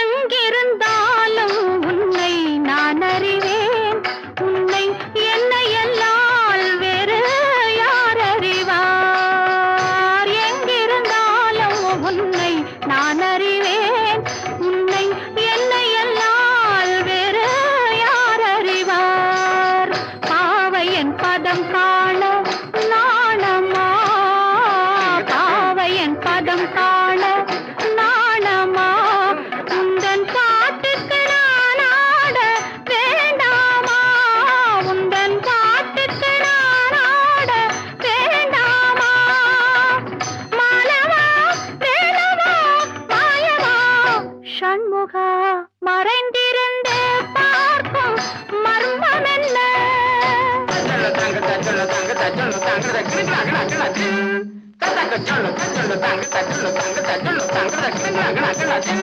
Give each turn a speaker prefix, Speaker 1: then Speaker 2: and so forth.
Speaker 1: எங்கிருந்தாலும் உன்னை நான் அறிவேன். உன்னை என்னை எல்லால் வேறு யார் அறிவார்? எங்கிருந்தாலும் உன்னை நான் அறிவேன். உன்னை என்னை எல்லால் வேறு யார் அறிவார்? பாவையன் பதம் காண நாணமா? பாவையன் பதம் காண நாணமா? உந்தன் பாட்டுக்கு நான் ஆட வேண்டாமா? உந்தன் பாட்டுக்கு நான் ஆட வேண்டாமா? மாலவா வேலவா மாயவா சண்முகா, மறைந்திருந்து பார்க்கும் மர்மம் என்ன?